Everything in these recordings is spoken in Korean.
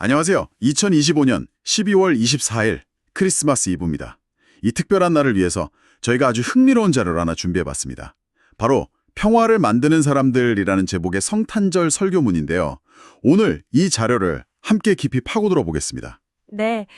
안녕하세요. 2025년 12월 24일 크리스마스 이브입니다. 이 특별한 날을 위해서 저희가 아주 흥미로운 자료를 하나 준비해봤습니다. 바로 평화를 만드는 사람들이라는 제목의 성탄절 설교문인데요. 오늘 이 자료를 함께 깊이 파고들어 보겠습니다. 네.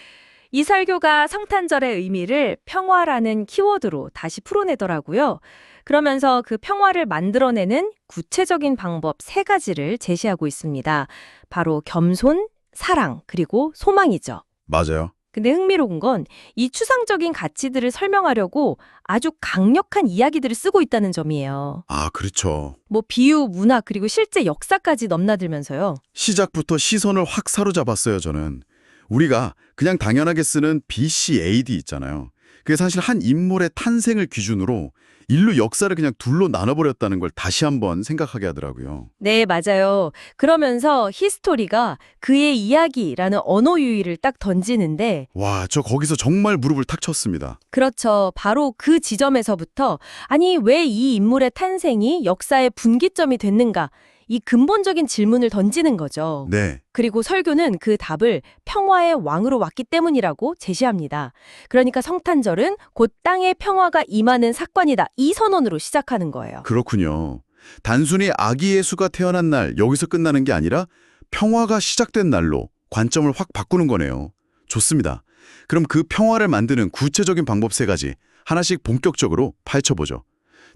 이 설교가 성탄절의 의미를 평화라는 키워드로 다시 풀어내더라고요. 그러면서 그 평화를 만들어내는 구체적인 방법 3가지를 제시하고 있습니다. 바로 겸손, 사랑, 그리고 소망이죠. 맞아요. 근데 흥미로운 건 이 추상적인 가치들을 설명하려고 아주 강력한 이야기들을 쓰고 있다는 점이에요. 아, 그렇죠. 뭐 비유, 문화, 그리고 실제 역사까지 넘나들면서요. 시작부터 시선을 확 사로잡았어요, 저는. 우리가 그냥 당연하게 쓰는 BC, AD 있잖아요. 그게 사실 한 인물의 탄생을 기준으로 인류 역사를 그냥 둘로 나눠버렸다는 걸 다시 한번 생각하게 하더라고요. 네, 맞아요. 그러면서 히스토리가 그의 이야기라는 언어 유희를 딱 던지는데, 와, 저 거기서 정말 무릎을 탁 쳤습니다. 그렇죠. 바로 그 지점에서부터, 아니, 왜 이 인물의 탄생이 역사의 분기점이 됐는가? 이 근본적인 질문을 던지는 거죠. 네. 그리고 설교는 그 답을 평화의 왕으로 왔기 때문이라고 제시합니다. 그러니까 성탄절은 곧 땅의 평화가 임하는 사건이다. 이 선언으로 시작하는 거예요. 그렇군요. 단순히 아기 예수가 태어난 날 여기서 끝나는 게 아니라 평화가 시작된 날로 관점을 확 바꾸는 거네요. 좋습니다. 그럼 그 평화를 만드는 구체적인 방법 3가지 하나씩 본격적으로 파헤쳐보죠.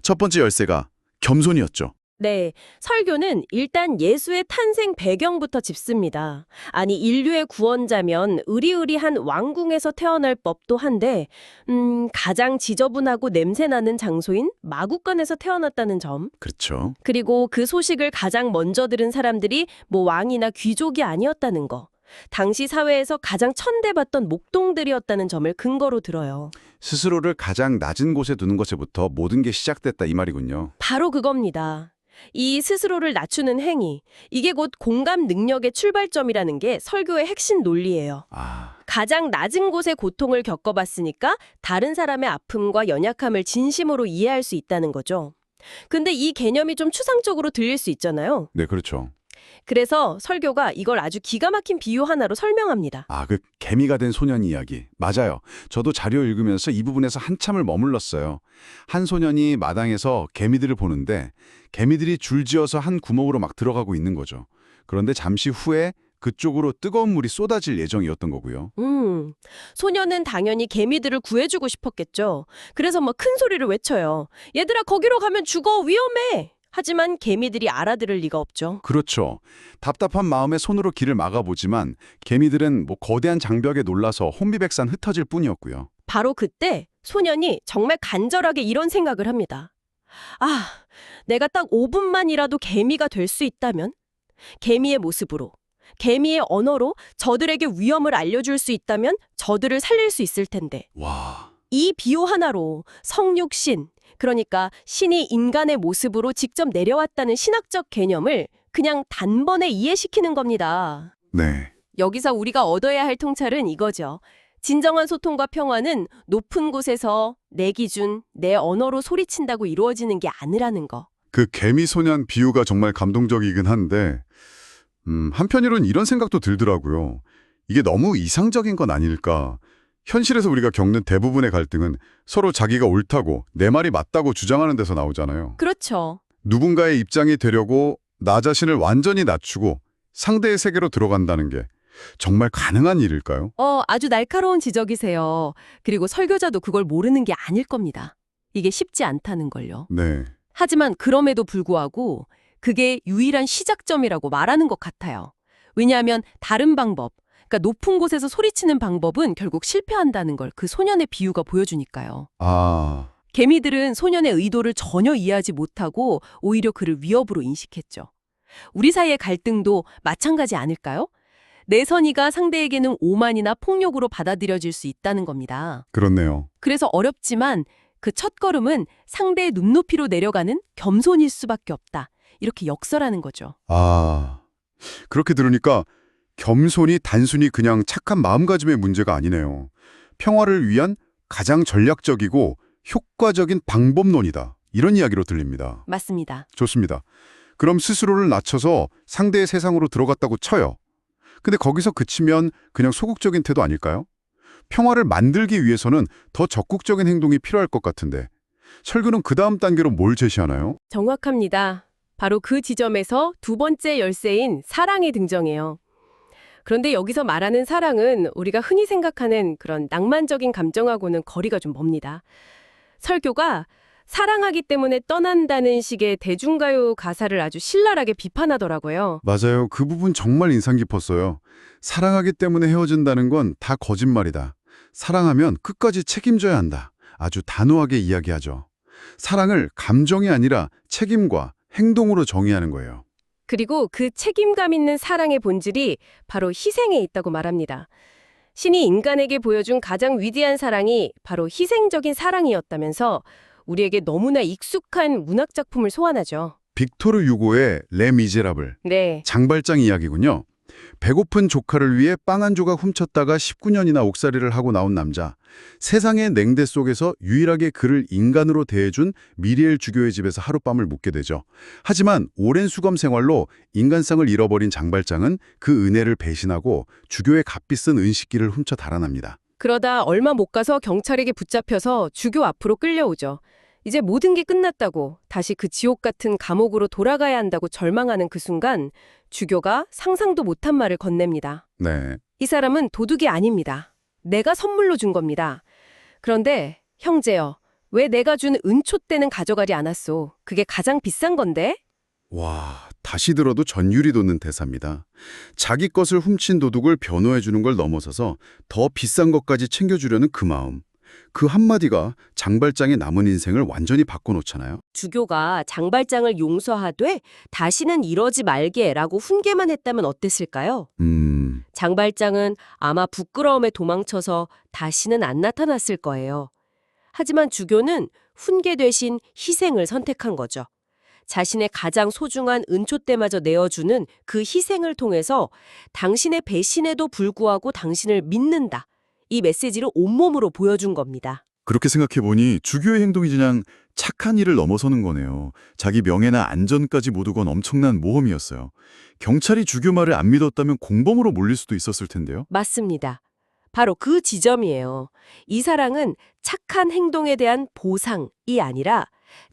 첫 번째 열쇠가 겸손이었죠. 네, 설교는 일단 예수의 탄생 배경부터 짚습니다. 아니, 인류의 구원자면 으리으리한 왕궁에서 태어날 법도 한데, 가장 지저분하고 냄새나는 장소인 마구간에서 태어났다는 점. 그렇죠. 그리고 그 소식을 가장 먼저 들은 사람들이 뭐 왕이나 귀족이 아니었다는 거. 당시 사회에서 가장 천대받던 목동들이었다는 점을 근거로 들어요. 스스로를 가장 낮은 곳에 두는 것에부터 모든 게 시작됐다 이 말이군요. 바로 그겁니다. 이 스스로를 낮추는 행위, 이게 곧 공감 능력의 출발점이라는 게 설교의 핵심 논리예요. 가장 낮은 곳의 고통을 겪어봤으니까 다른 사람의 아픔과 연약함을 진심으로 이해할 수 있다는 거죠. 근데 이 개념이 좀 추상적으로 들릴 수 있잖아요. 네, 그렇죠. 그래서 설교가 이걸 아주 기가 막힌 비유 하나로 설명합니다. 그 개미가 된 소년 이야기. 맞아요. 저도 자료 읽으면서 이 부분에서 한참을 머물렀어요. 한 소년이 마당에서 개미들을 보는데 개미들이 줄지어서 한 구멍으로 막 들어가고 있는 거죠. 그런데 잠시 후에 그쪽으로 뜨거운 물이 쏟아질 예정이었던 거고요. 소년은 당연히 개미들을 구해주고 싶었겠죠. 그래서 뭐 큰 소리를 외쳐요. 얘들아, 거기로 가면 죽어, 위험해! 하지만 개미들이 알아들을 리가 없죠. 그렇죠. 답답한 마음에 손으로 길을 막아보지만 개미들은 거대한 장벽에 놀라서 혼비백산 흩어질 뿐이었고요. 바로 그때 소년이 정말 간절하게 이런 생각을 합니다. 아, 내가 딱 5분만이라도 개미가 될 수 있다면? 개미의 모습으로, 개미의 언어로 저들에게 위험을 알려줄 수 있다면 저들을 살릴 수 있을 텐데. 와, 이 비유 하나로 성육신, 그러니까 신이 인간의 모습으로 직접 내려왔다는 신학적 개념을 그냥 단번에 이해시키는 겁니다. 네. 여기서 우리가 얻어야 할 통찰은 이거죠. 진정한 소통과 평화는 높은 곳에서 내 기준, 내 언어로 소리친다고 이루어지는 게 아니라는 거. 그 개미 소년 비유가 정말 감동적이긴 한데 한편으로는 이런 생각도 들더라고요. 이게 너무 이상적인 건 아닐까. 현실에서 우리가 겪는 대부분의 갈등은 서로 자기가 옳다고 내 말이 맞다고 주장하는 데서 나오잖아요. 그렇죠. 누군가의 입장이 되려고 나 자신을 완전히 낮추고 상대의 세계로 들어간다는 게 정말 가능한 일일까요? 아주 날카로운 지적이세요. 그리고 설교자도 그걸 모르는 게 아닐 겁니다. 이게 쉽지 않다는 걸요. 네. 하지만 그럼에도 불구하고 그게 유일한 시작점이라고 말하는 것 같아요. 왜냐하면 다른 방법, 그러니까 높은 곳에서 소리치는 방법은 결국 실패한다는 걸 그 소년의 비유가 보여주니까요. 개미들은 소년의 의도를 전혀 이해하지 못하고 오히려 그를 위협으로 인식했죠. 우리 사이의 갈등도 마찬가지 아닐까요? 내 선의가 상대에게는 오만이나 폭력으로 받아들여질 수 있다는 겁니다. 그렇네요. 그래서 어렵지만 그 첫걸음은 상대의 눈높이로 내려가는 겸손일 수밖에 없다. 이렇게 역설하는 거죠. 그렇게 들으니까 겸손이 단순히 그냥 착한 마음가짐의 문제가 아니네요. 평화를 위한 가장 전략적이고 효과적인 방법론이다. 이런 이야기로 들립니다. 맞습니다. 좋습니다. 그럼 스스로를 낮춰서 상대의 세상으로 들어갔다고 쳐요. 근데 거기서 그치면 그냥 소극적인 태도 아닐까요? 평화를 만들기 위해서는 더 적극적인 행동이 필요할 것 같은데 설교는 그 다음 단계로 뭘 제시하나요? 정확합니다. 바로 그 지점에서 두 번째 열쇠인 사랑이 등장해요. 그런데 여기서 말하는 사랑은 우리가 흔히 생각하는 그런 낭만적인 감정하고는 거리가 좀 멉니다. 설교가 사랑하기 때문에 떠난다는 식의 대중가요 가사를 아주 신랄하게 비판하더라고요. 맞아요. 그 부분 정말 인상 깊었어요. 사랑하기 때문에 헤어진다는 건 다 거짓말이다. 사랑하면 끝까지 책임져야 한다. 아주 단호하게 이야기하죠. 사랑을 감정이 아니라 책임과 행동으로 정의하는 거예요. 그리고 그 책임감 있는 사랑의 본질이 바로 희생에 있다고 말합니다. 신이 인간에게 보여준 가장 위대한 사랑이 바로 희생적인 사랑이었다면서 우리에게 너무나 익숙한 문학작품을 소환하죠. 빅토르 유고의 레 미제라블, 네. 장발장 이야기군요. 배고픈 조카를 위해 빵 한 조각 훔쳤다가 19년이나 옥살이를 하고 나온 남자. 세상의 냉대 속에서 유일하게 그를 인간으로 대해준 미리엘 주교의 집에서 하룻밤을 묵게 되죠. 하지만 오랜 수검 생활로 인간성을 잃어버린 장발장은 그 은혜를 배신하고 주교의 값비 쓴 은식기를 훔쳐 달아납니다. 그러다 얼마 못 가서 경찰에게 붙잡혀서 주교 앞으로 끌려오죠. 이제 모든 게 끝났다고 다시 그 지옥 같은 감옥으로 돌아가야 한다고 절망하는 그 순간 주교가 상상도 못한 말을 건넵니다. 네. 이 사람은 도둑이 아닙니다. 내가 선물로 준 겁니다. 그런데 형제여, 왜 내가 준 은촛대는 가져가지 않았소? 그게 가장 비싼 건데? 와, 다시 들어도 전율이 돋는 대사입니다. 자기 것을 훔친 도둑을 변호해주는 걸 넘어서서 더 비싼 것까지 챙겨주려는 그 마음. 그 한마디가 장발장의 남은 인생을 완전히 바꿔놓잖아요. 주교가 장발장을 용서하되 다시는 이러지 말게라고 훈계만 했다면 어땠을까요? 장발장은 아마 부끄러움에 도망쳐서 다시는 안 나타났을 거예요. 하지만 주교는 훈계 대신 희생을 선택한 거죠. 자신의 가장 소중한 은촛대마저 내어주는 그 희생을 통해서 당신의 배신에도 불구하고 당신을 믿는다. 이 메시지를 온몸으로 보여준 겁니다. 그렇게 생각해보니 주교의 행동이 그냥 착한 일을 넘어서는 거네요. 자기 명예나 안전까지 모두 건 엄청난 모험이었어요. 경찰이 주교 말을 안 믿었다면 공범으로 몰릴 수도 있었을 텐데요. 맞습니다. 바로 그 지점이에요. 이 사랑은 착한 행동에 대한 보상이 아니라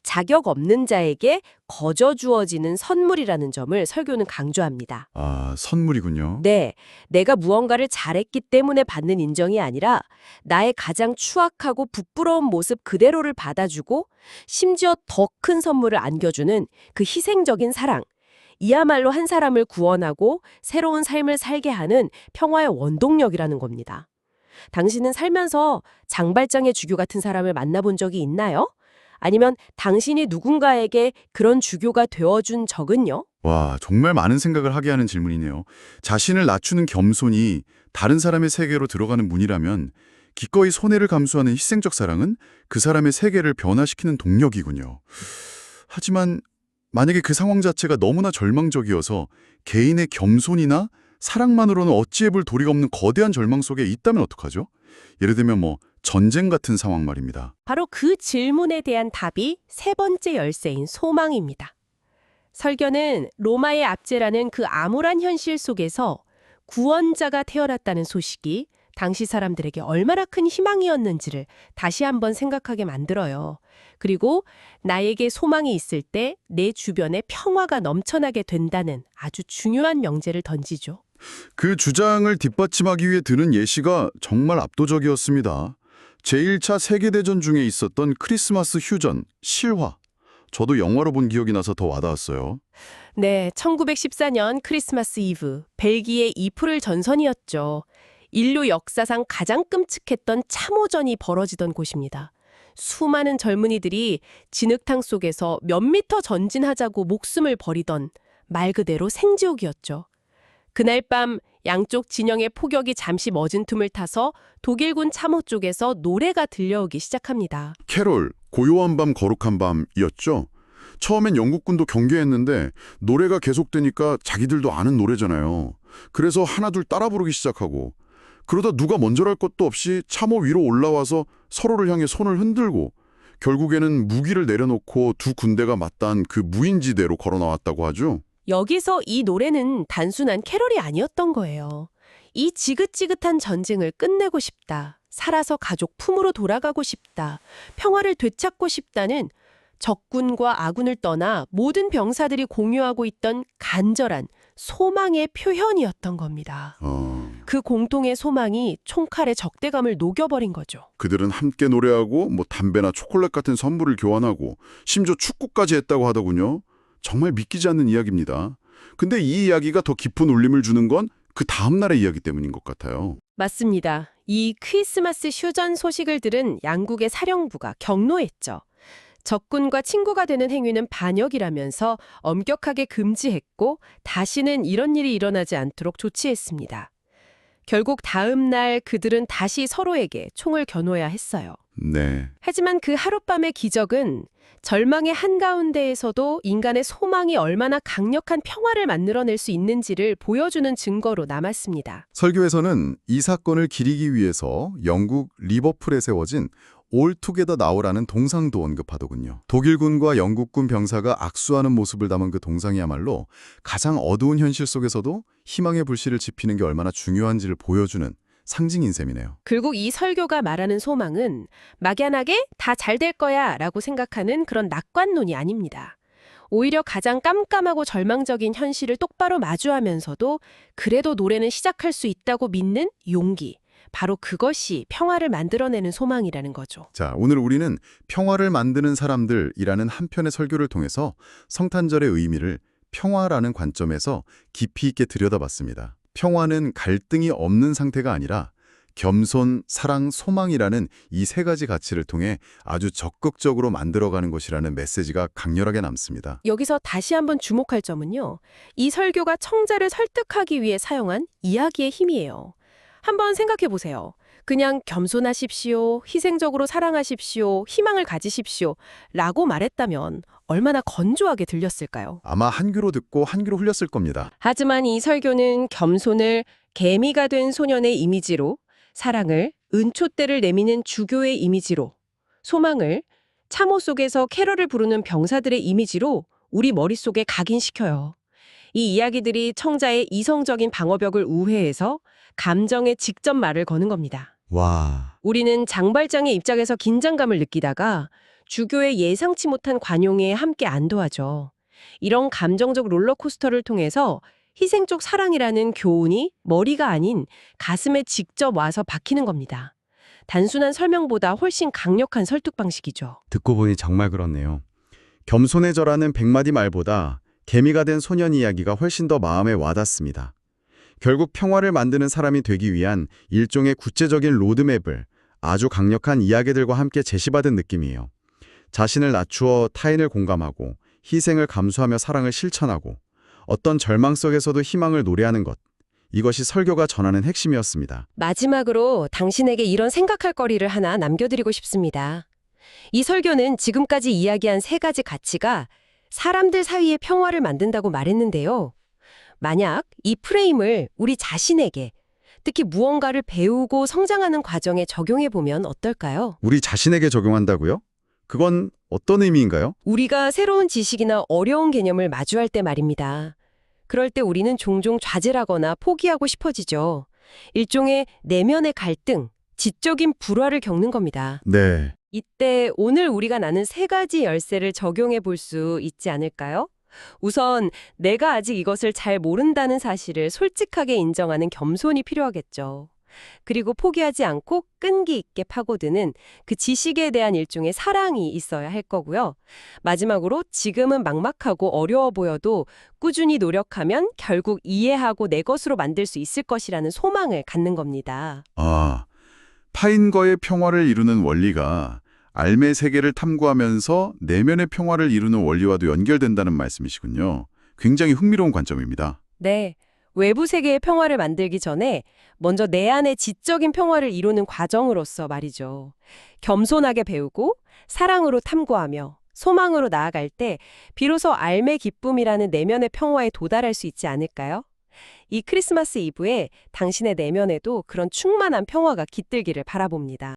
자격 없는 자에게 거저 주어지는 선물이라는 점을 설교는 강조합니다. 아, 선물이군요. 네, 내가 무언가를 잘했기 때문에 받는 인정이 아니라 나의 가장 추악하고 부끄러운 모습 그대로를 받아주고 심지어 더 큰 선물을 안겨주는 그 희생적인 사랑. 이야말로 한 사람을 구원하고 새로운 삶을 살게 하는 평화의 원동력이라는 겁니다. 당신은 살면서 장발장의 주교 같은 사람을 만나본 적이 있나요? 아니면 당신이 누군가에게 그런 주교가 되어준 적은요? 와, 정말 많은 생각을 하게 하는 질문이네요. 자신을 낮추는 겸손이 다른 사람의 세계로 들어가는 문이라면 기꺼이 손해를 감수하는 희생적 사랑은 그 사람의 세계를 변화시키는 동력이군요. 하지만 만약에 그 상황 자체가 너무나 절망적이어서 개인의 겸손이나 사랑만으로는 어찌해볼 도리가 없는 거대한 절망 속에 있다면 어떡하죠? 예를 들면 전쟁 같은 상황 말입니다. 바로 그 질문에 대한 답이 세 번째 열쇠인 소망입니다. 설교는 로마의 압제라는 그 암울한 현실 속에서 구원자가 태어났다는 소식이 당시 사람들에게 얼마나 큰 희망이었는지를 다시 한번 생각하게 만들어요. 그리고 나에게 소망이 있을 때 내 주변에 평화가 넘쳐나게 된다는 아주 중요한 명제를 던지죠. 그 주장을 뒷받침하기 위해 드는 예시가 정말 압도적이었습니다. 제1차 세계대전 중에 있었던 크리스마스 휴전, 실화. 저도 영화로 본 기억이 나서 더 와닿았어요. 네, 1914년 크리스마스 이브, 벨기에 이프를 전선이었죠. 인류 역사상 가장 끔찍했던 참호전이 벌어지던 곳입니다. 수많은 젊은이들이 진흙탕 속에서 몇 미터 전진하자고 목숨을 버리던 말 그대로 생지옥이었죠. 그날 밤 양쪽 진영의 포격이 잠시 멎은 틈을 타서 독일군 참호 쪽에서 노래가 들려오기 시작합니다. 캐롤, 고요한 밤 거룩한 밤이었죠. 처음엔 영국군도 경계했는데 노래가 계속되니까 자기들도 아는 노래잖아요. 그래서 하나둘 따라 부르기 시작하고 그러다 누가 먼저랄 것도 없이 참호 위로 올라와서 서로를 향해 손을 흔들고 결국에는 무기를 내려놓고 두 군대가 맞닿은 그 무인지대로 걸어 나왔다고 하죠. 여기서 이 노래는 단순한 캐럴이 아니었던 거예요. 이 지긋지긋한 전쟁을 끝내고 싶다. 살아서 가족 품으로 돌아가고 싶다. 평화를 되찾고 싶다는 적군과 아군을 떠나 모든 병사들이 공유하고 있던 간절한 소망의 표현이었던 겁니다. 그 공통의 소망이 총칼의 적대감을 녹여버린 거죠. 그들은 함께 노래하고 담배나 초콜릿 같은 선물을 교환하고 심지어 축구까지 했다고 하더군요. 정말 믿기지 않는 이야기입니다. 근데 이 이야기가 더 깊은 울림을 주는 건 그 다음 날의 이야기 때문인 것 같아요. 맞습니다. 이 크리스마스 휴전 소식을 들은 양국의 사령부가 경로했죠. 적군과 친구가 되는 행위는 반역이라면서 엄격하게 금지했고 다시는 이런 일이 일어나지 않도록 조치했습니다. 결국 다음 날 그들은 다시 서로에게 총을 겨눠야 했어요. 네. 하지만 그 하룻밤의 기적은 절망의 한가운데에서도 인간의 소망이 얼마나 강력한 평화를 만들어낼 수 있는지를 보여주는 증거로 남았습니다. 설교에서는 이 사건을 기리기 위해서 영국 리버풀에 세워진 All Together Now라는 동상도 언급하더군요. 독일군과 영국군 병사가 악수하는 모습을 담은 그 동상이야말로 가장 어두운 현실 속에서도 희망의 불씨를 지피는 게 얼마나 중요한지를 보여주는 상징인 셈이네요. 결국 이 설교가 말하는 소망은 막연하게 다 잘 될 거야 라고 생각하는 그런 낙관론이 아닙니다. 오히려 가장 깜깜하고 절망적인 현실을 똑바로 마주하면서도 그래도 노래는 시작할 수 있다고 믿는 용기. 바로 그것이 평화를 만들어내는 소망이라는 거죠. 자, 오늘 우리는 평화를 만드는 사람들이라는 한 편의 설교를 통해서 성탄절의 의미를 평화라는 관점에서 깊이 있게 들여다봤습니다. 평화는 갈등이 없는 상태가 아니라 겸손, 사랑, 소망이라는 이 세 가지 가치를 통해 아주 적극적으로 만들어가는 것이라는 메시지가 강렬하게 남습니다. 여기서 다시 한번 주목할 점은요. 이 설교가 청자를 설득하기 위해 사용한 이야기의 힘이에요. 한번 생각해 보세요. 그냥 겸손하십시오, 희생적으로 사랑하십시오, 희망을 가지십시오 라고 말했다면 얼마나 건조하게 들렸을까요? 아마 한 귀로 듣고 한 귀로 흘렸을 겁니다. 하지만 이 설교는 겸손을 개미가 된 소년의 이미지로, 사랑을 은촛대를 내미는 주교의 이미지로, 소망을 참호 속에서 캐럴을 부르는 병사들의 이미지로 우리 머릿속에 각인시켜요. 이 이야기들이 청자의 이성적인 방어벽을 우회해서 감정에 직접 말을 거는 겁니다. 와, 우리는 장발장의 입장에서 긴장감을 느끼다가 주교의 예상치 못한 관용에 함께 안도하죠. 이런 감정적 롤러코스터를 통해서 희생적 사랑이라는 교훈이 머리가 아닌 가슴에 직접 와서 박히는 겁니다. 단순한 설명보다 훨씬 강력한 설득 방식이죠. 듣고 보니 정말 그렇네요. 겸손의 절하는 100마디 말보다 개미가 된 소년 이야기가 훨씬 더 마음에 와닿습니다. 결국 평화를 만드는 사람이 되기 위한 일종의 구체적인 로드맵을 아주 강력한 이야기들과 함께 제시받은 느낌이에요. 자신을 낮추어 타인을 공감하고 희생을 감수하며 사랑을 실천하고 어떤 절망 속에서도 희망을 노래하는 것. 이것이 설교가 전하는 핵심이었습니다. 마지막으로 당신에게 이런 생각할 거리를 하나 남겨드리고 싶습니다. 이 설교는 지금까지 이야기한 세 가지 가치가 사람들 사이의 평화를 만든다고 말했는데요. 만약 이 프레임을 우리 자신에게, 특히 무언가를 배우고 성장하는 과정에 적용해보면 어떨까요? 우리 자신에게 적용한다고요? 그건 어떤 의미인가요? 우리가 새로운 지식이나 어려운 개념을 마주할 때 말입니다. 그럴 때 우리는 종종 좌절하거나 포기하고 싶어지죠. 일종의 내면의 갈등, 지적인 불화를 겪는 겁니다. 네. 이때 오늘 우리가 나눈 세 가지 열쇠를 적용해 볼 수 있지 않을까요? 우선 내가 아직 이것을 잘 모른다는 사실을 솔직하게 인정하는 겸손이 필요하겠죠. 그리고 포기하지 않고 끈기 있게 파고드는 그 지식에 대한 일종의 사랑이 있어야 할 거고요. 마지막으로 지금은 막막하고 어려워 보여도 꾸준히 노력하면 결국 이해하고 내 것으로 만들 수 있을 것이라는 소망을 갖는 겁니다. 아, 파인거의 평화를 이루는 원리가 알매 세계를 탐구하면서 내면의 평화를 이루는 원리와도 연결된다는 말씀이시군요. 굉장히 흥미로운 관점입니다. 네. 외부 세계의 평화를 만들기 전에 먼저 내 안의 지적인 평화를 이루는 과정으로서 말이죠. 겸손하게 배우고 사랑으로 탐구하며 소망으로 나아갈 때 비로소 알매 기쁨이라는 내면의 평화에 도달할 수 있지 않을까요? 이 크리스마스 이브에 당신의 내면에도 그런 충만한 평화가 깃들기를 바라봅니다.